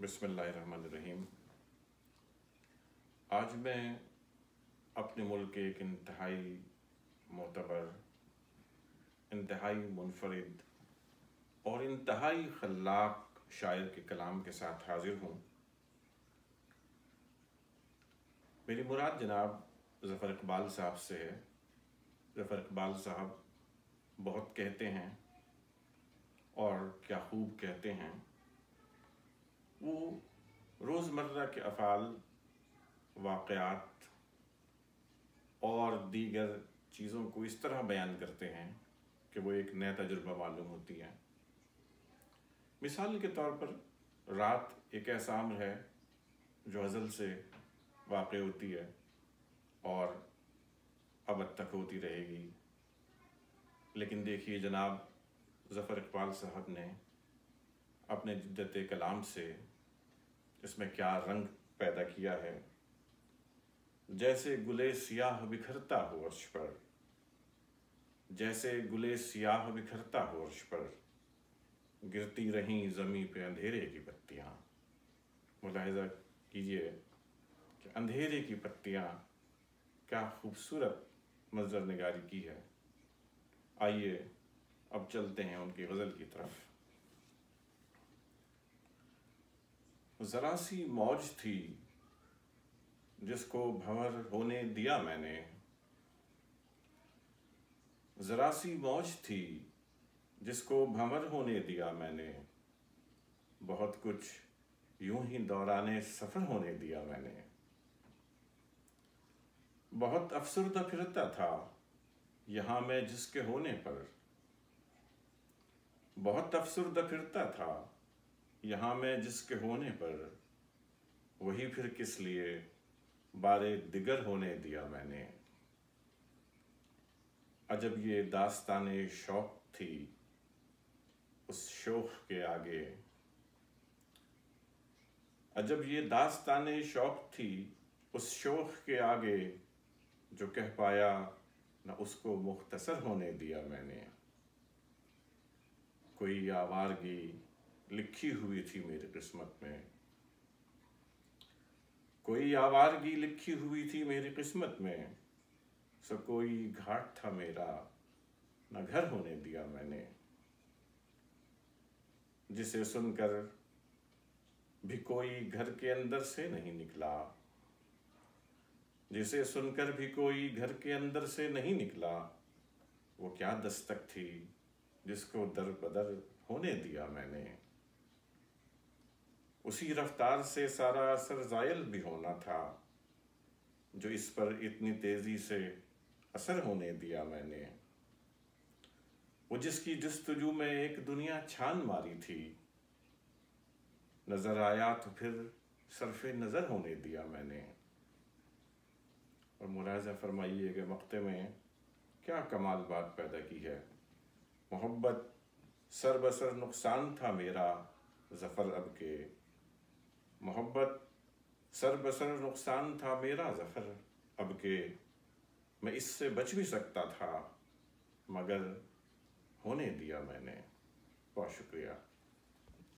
بسم اللہ الرحمن الرحیم۔ آج میں اپنے ملک کے ایک انتہائی معتبر، انتہائی منفرد اور انتہائی خلاق شاعر کے کلام کے ساتھ حاضر ہوں۔ میری مراد جناب ظفر اقبال صاحب سے ہے۔ ظفر اقبال صاحب بہت کہتے ہیں اور کیا خوب کہتے ہیں۔ وہ روزمرہ کے افعال، واقعات اور دیگر چیزوں کو اس طرح بیان کرتے ہیں کہ وہ ایک نیا تجربہ معلوم ہوتی ہے۔ مثال کے طور پر رات ایک ایسا امر ہے جو ازل سے واقع ہوتی ہے اور ابد تک ہوتی رہے گی، لیکن دیکھیے جناب ظفر اقبال صاحب نے اپنے جدت کلام سے اس میں کیا رنگ پیدا کیا ہے۔ جیسے گلے سیاہ بکھرتا ہو عرش پر، جیسے گلے سیاہ بکھرتا ہو عرش پر، گرتی رہیں زمیں پہ اندھیرے کی پتیاں۔ ملاحظہ کیجئے کہ اندھیرے کی پتیاں کیا خوبصورت منظر نگاری کی ہے۔ آئیے اب چلتے ہیں ان کی غزل کی طرف۔ ذرا سی موج تھی جس کو بھنور ہونے دیا میں نے، ذرا سی موج تھی جس کو بھنور ہونے دیا میں نے، بہت کچھ یوں ہی دوران سفر ہونے دیا میں نے۔ بہت افسردہ پھرتا تھا یہاں میں جس کے ہونے پر، بہت افسردہ پھرتا تھا یہاں میں جس کے ہونے پر، وہی پھر کس لیے بارے دیگر ہونے دیا میں نے۔ عجب یہ داستان شوق تھی اس شوق کے آگے، عجب یہ داستان شوق تھی اس شوق کے آگے، جو کہہ پایا نہ اس کو مختصر ہونے دیا میں نے۔ کوئی آوارگی لکھی ہوئی تھی میری قسمت میں، کوئی آوارگی لکھی ہوئی تھی میری قسمت میں، سو کوئی گھاٹ تھا میرا نہ گھر ہونے دیا میں نے۔ جسے سن کر بھی کوئی گھر کے اندر سے نہیں نکلا، جسے سن کر بھی کوئی گھر کے اندر سے نہیں نکلا، وہ کیا دستک تھی جس کو در بدر ہونے دیا میں نے۔ اسی رفتار سے سارا اثر زائل بھی ہونا تھا جو اس پر اتنی تیزی سے اثر ہونے دیا میں نے۔ وہ جس کی جستجو میں ایک دنیا چھان ماری تھی، نظر آیا تو پھر صرف نظر ہونے دیا میں نے۔ اور ملاحظہ فرمائیے کہ مقطع میں کیا کمال بات پیدا کی ہے۔ محبت سر بسر نقصان تھا میرا ظفر اب کے، محبت سر بسر نقصان تھا میرا ظفر اب کے، میں اس سے بچ بھی سکتا تھا مگر ہونے دیا میں نے۔ بہت شکریہ۔